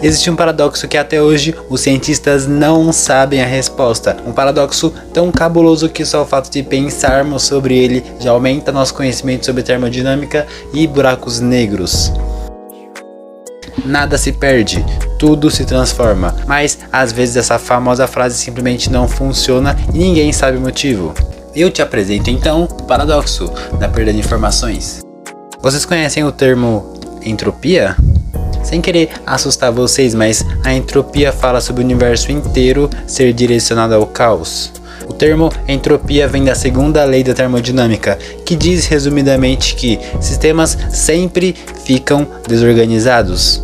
Existe um paradoxo que até hoje os cientistas não sabem a resposta. Um paradoxo tão cabuloso que só o fato de pensarmos sobre ele já aumenta nosso conhecimento sobre termodinâmica e buracos negros. Nada se perde, tudo se transforma. Mas às vezes essa famosa frase simplesmente não funciona e ninguém sabe o motivo. Eu te apresento então o paradoxo da perda de informações. Vocês conhecem o termo entropia? Sem querer assustar vocês, mas a entropia fala sobre o universo inteiro ser direcionado ao caos. O termo entropia vem da segunda lei da termodinâmica, que diz resumidamente que sistemas sempre ficam desorganizados.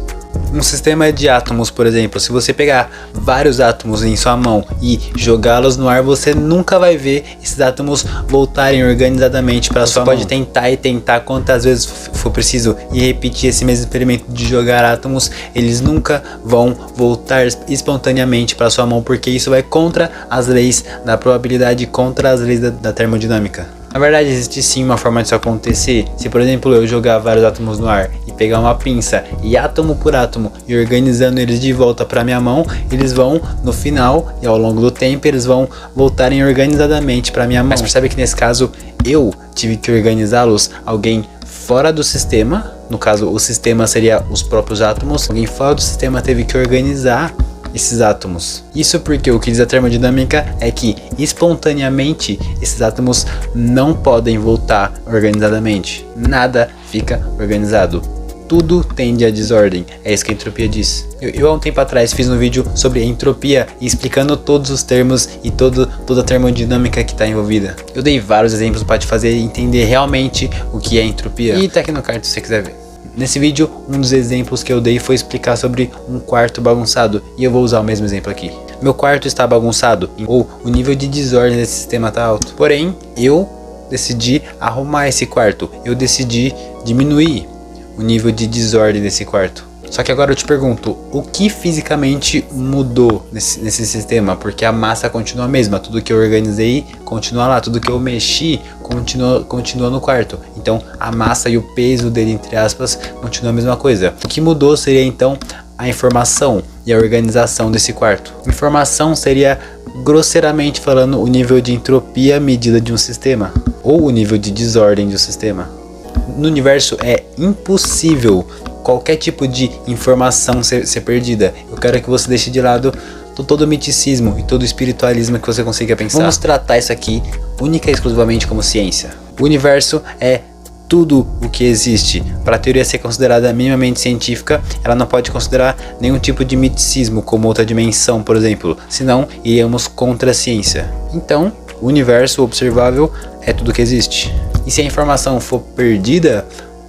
Um sistema de átomos, por exemplo, se você pegar vários átomos em sua mão e jogá-los no ar, você nunca vai ver esses átomos voltarem organizadamente para sua mão. Você pode tentar e tentar quantas vezes for preciso e repetir esse mesmo experimento de jogar átomos, eles nunca vão voltar espontaneamente para sua mão, porque isso vai contra as leis da probabilidade, contra as leis da termodinâmica. Na verdade, existe sim uma forma disso acontecer. Se, por exemplo, eu jogar vários átomos no ar e pegar uma pinça e átomo por átomo e organizando eles de volta para minha mão, eles vão, no final e ao longo do tempo, eles vão voltarem organizadamente para minha mão. Mas percebe que nesse caso, eu tive que organizá-los, alguém fora do sistema, no caso o sistema seria os próprios átomos, alguém fora do sistema teve que organizar esses átomos. Isso porque o que diz a termodinâmica é que espontaneamente esses átomos não podem voltar organizadamente. Nada fica organizado. Tudo tende à desordem. É isso que a entropia diz. Eu há um tempo atrás fiz um vídeo sobre entropia explicando todos os termos e toda a termodinâmica que está envolvida. Eu dei vários exemplos para te fazer entender realmente o que é entropia. E tá aqui no card se você quiser ver. Nesse vídeo, um dos exemplos que eu dei foi explicar sobre um quarto bagunçado, e eu vou usar o mesmo exemplo aqui. Meu quarto está bagunçado, ou o nível de desordem desse sistema está alto. Porém, eu decidi arrumar esse quarto, eu decidi diminuir o nível de desordem desse quarto. Só que agora eu te pergunto, o que fisicamente mudou nesse sistema? Porque a massa continua a mesma, tudo que eu organizei continua lá, tudo que eu mexi continua no quarto. Então a massa e o peso dele, entre aspas, continua a mesma coisa. O que mudou seria então a informação e a organização desse quarto. Informação seria, grosseiramente falando, o nível de entropia medida de um sistema, ou o nível de desordem de um sistema. No universo é impossível qualquer tipo de informação ser perdida. Eu quero que você deixe de lado todo o miticismo e todo o espiritualismo que você consiga pensar. Vamos tratar isso aqui única e exclusivamente como ciência. O universo é tudo o que existe. Para a teoria ser considerada minimamente científica, ela não pode considerar nenhum tipo de miticismo, como outra dimensão, por exemplo, senão iríamos contra a ciência. Então, o universo observável é tudo que existe. E se a informação for perdida,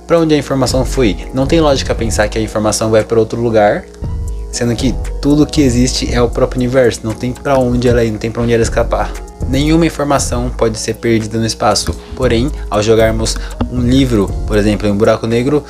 para onde a informação foi? Não tem lógica pensar que a informação vai para outro lugar, sendo que tudo que existe é o próprio universo, não tem para onde ela ir, não tem para onde ela escapar. Nenhuma informação pode ser perdida no espaço, porém, ao jogarmos um livro, por exemplo, em um buraco negro,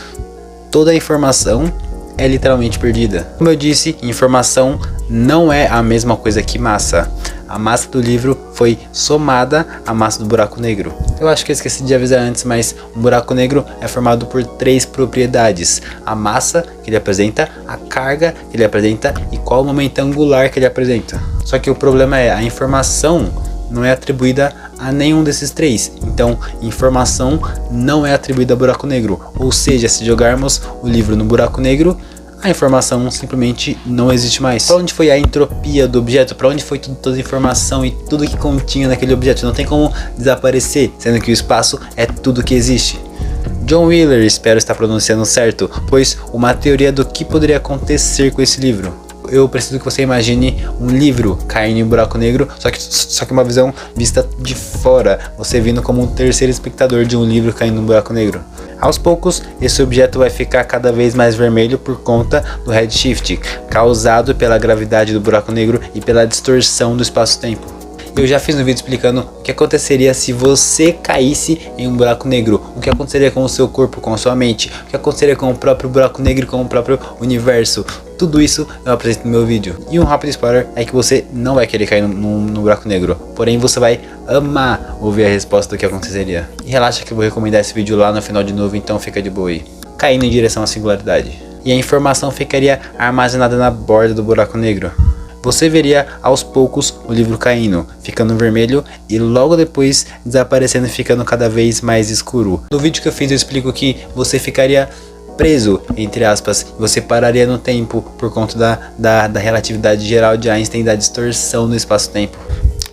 toda a informação é literalmente perdida. Como eu disse, informação não é a mesma coisa que massa. A massa do livro foi somada à massa do buraco negro. Eu acho que eu esqueci de avisar antes, mas um buraco negro é formado por 3 propriedades: a massa que ele apresenta, a carga que ele apresenta e qual o momento angular que ele apresenta. Só que o problema é, a informação não é atribuída a nenhum desses 3. Então, informação não é atribuída ao buraco negro. Ou seja, se jogarmos o livro no buraco negro, a informação simplesmente não existe mais. Para onde foi a entropia do objeto? Para onde foi toda a informação e tudo que continha naquele objeto? Não tem como desaparecer, sendo que o espaço é tudo que existe. John Wheeler, espero estar pronunciando certo, pôs uma teoria do que poderia acontecer com esse livro. Eu preciso que você imagine um livro caindo em um buraco negro, só que uma visão vista de fora, você vindo como um terceiro espectador de um livro caindo em um buraco negro. Aos poucos, esse objeto vai ficar cada vez mais vermelho por conta do redshift, causado pela gravidade do buraco negro e pela distorção do espaço-tempo. Eu já fiz um vídeo explicando o que aconteceria se você caísse em um buraco negro, o que aconteceria com o seu corpo, com a sua mente, o que aconteceria com o próprio buraco negro e com o próprio universo. Tudo isso eu apresento no meu vídeo. E um rápido spoiler é que você não vai querer cair no buraco negro, porém você vai amar ouvir a resposta do que aconteceria. E relaxa que eu vou recomendar esse vídeo lá no final de novo, então fica de boa aí. Caindo em direção à singularidade. e a informação ficaria armazenada na borda do buraco negro. Você veria aos poucos o livro caindo, ficando vermelho e logo depois desaparecendo e ficando cada vez mais escuro. No vídeo que eu fiz eu explico que você ficaria preso, entre aspas, você pararia no tempo por conta da relatividade geral de Einstein e da distorção no espaço-tempo.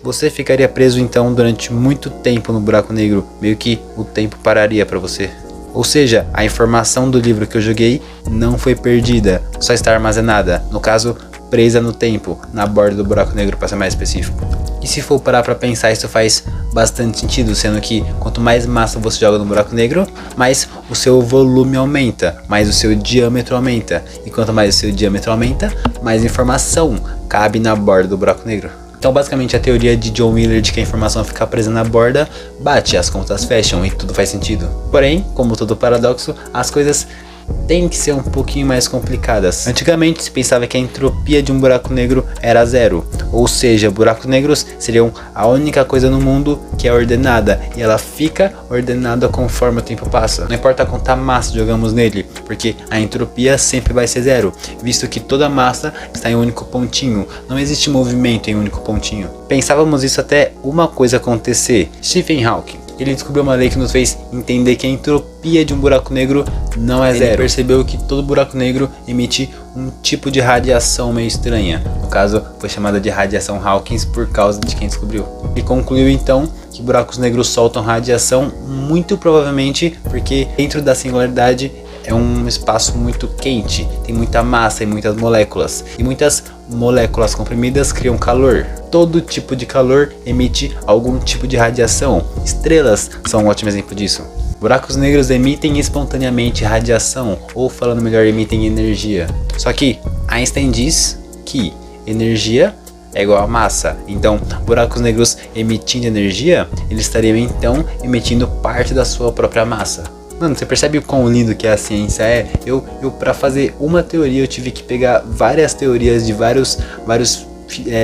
Você ficaria preso então durante muito tempo no buraco negro, meio que o tempo pararia para você. Ou seja, a informação do livro que eu joguei não foi perdida, só está armazenada, no caso, presa no tempo, na borda do buraco negro para ser mais específico. E se for parar para pensar, isso faz bastante sentido, sendo que quanto mais massa você joga no buraco negro, mais o seu volume aumenta, mais o seu diâmetro aumenta. E quanto mais o seu diâmetro aumenta, mais informação cabe na borda do buraco negro. Então basicamente a teoria de John Wheeler de que a informação fica presa na borda bate, as contas fecham e tudo faz sentido. Porém, como todo paradoxo, as coisas têm que ser um pouquinho mais complicadas. Antigamente se pensava que a entropia de um buraco negro era zero, ou seja, buracos negros seriam a única coisa no mundo que é ordenada e ela fica ordenada conforme o tempo passa. Não importa quanta massa jogamos nele, porque a entropia sempre vai ser zero, visto que toda massa está em um único pontinho, não existe movimento em um único pontinho. Pensávamos isso até uma coisa acontecer. Stephen Hawking, ele descobriu uma lei que nos fez entender que a entropia de um buraco negro não é zero. Ele percebeu que todo buraco negro emite um tipo de radiação meio estranha. No caso, foi chamada de radiação Hawking por causa de quem descobriu. Ele concluiu então que buracos negros soltam radiação muito provavelmente porque dentro da singularidade é um espaço muito quente, tem muita massa e muitas moléculas. E muitas moléculas comprimidas criam calor. Todo tipo de calor emite algum tipo de radiação. Estrelas são um ótimo exemplo disso. Buracos negros emitem espontaneamente radiação, ou falando melhor, emitem energia. Só que Einstein diz que energia é igual a massa. Então, buracos negros emitindo energia, eles estariam então emitindo parte da sua própria massa. Mano, você percebe o quão lindo que a ciência é? Eu para fazer uma teoria, eu tive que pegar várias teorias de vários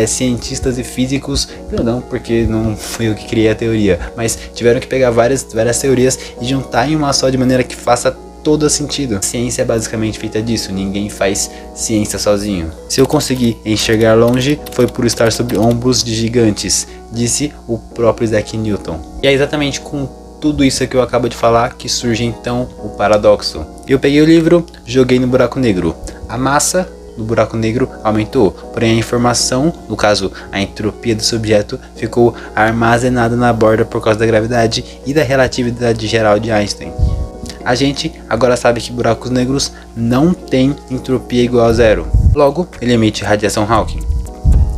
cientistas e físicos. Eu não, porque não fui eu que criei a teoria, mas tiveram que pegar várias teorias e juntar em uma só de maneira que faça todo sentido. A ciência é basicamente feita disso, ninguém faz ciência sozinho. Se eu consegui enxergar longe, foi por estar sobre ombros de gigantes, disse o próprio Isaac Newton. E é exatamente com tudo isso que eu acabo de falar que surge então o paradoxo. Eu peguei o livro, joguei no buraco negro. A massa do buraco negro aumentou, porém a informação, no caso a entropia desse objeto, ficou armazenada na borda por causa da gravidade e da relatividade geral de Einstein. A gente agora sabe que buracos negros não têm entropia igual a zero. Logo, ele emite radiação Hawking.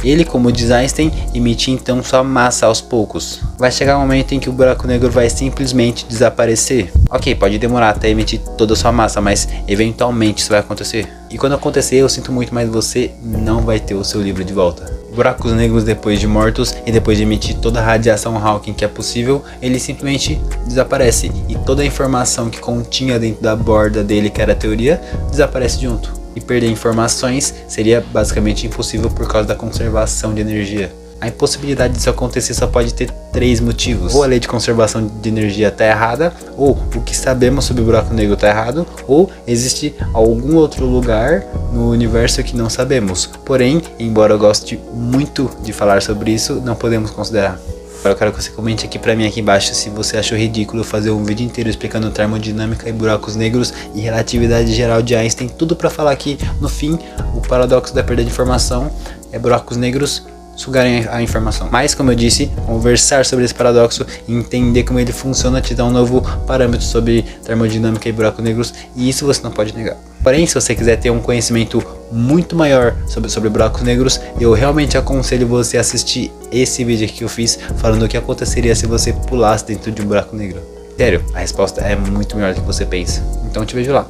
Ele, como diz Einstein, emite então sua massa aos poucos. Vai chegar um momento em que o buraco negro vai simplesmente desaparecer. Ok, pode demorar até emitir toda a sua massa, mas eventualmente isso vai acontecer. E quando acontecer, eu sinto muito, mas você não vai ter o seu livro de volta. Buracos negros, depois de mortos e depois de emitir toda a radiação Hawking que é possível, ele simplesmente desaparece. E toda a informação que continha dentro da borda dele, que era a teoria, desaparece junto. E perder informações seria basicamente impossível por causa da conservação de energia. A impossibilidade disso acontecer só pode ter 3 motivos. Ou a lei de conservação de energia está errada, ou o que sabemos sobre o buraco negro está errado, ou existe algum outro lugar no universo que não sabemos. Porém, embora eu goste muito de falar sobre isso, não podemos considerar. Agora eu quero que você comente aqui pra mim aqui embaixo se você achou ridículo fazer um vídeo inteiro explicando termodinâmica e buracos negros e relatividade geral de Einstein, tudo pra falar que no fim o paradoxo da perda de informação é buracos negros sugarem a informação. Mas como eu disse, conversar sobre esse paradoxo e entender como ele funciona te dá um novo parâmetro sobre termodinâmica e buracos negros, e isso você não pode negar. Porém, se você quiser ter um conhecimento muito maior sobre buracos negros, eu realmente aconselho você a assistir esse vídeo aqui que eu fiz falando o que aconteceria se você pulasse dentro de um buraco negro. Sério, a resposta é muito melhor do que você pensa. Então te vejo lá.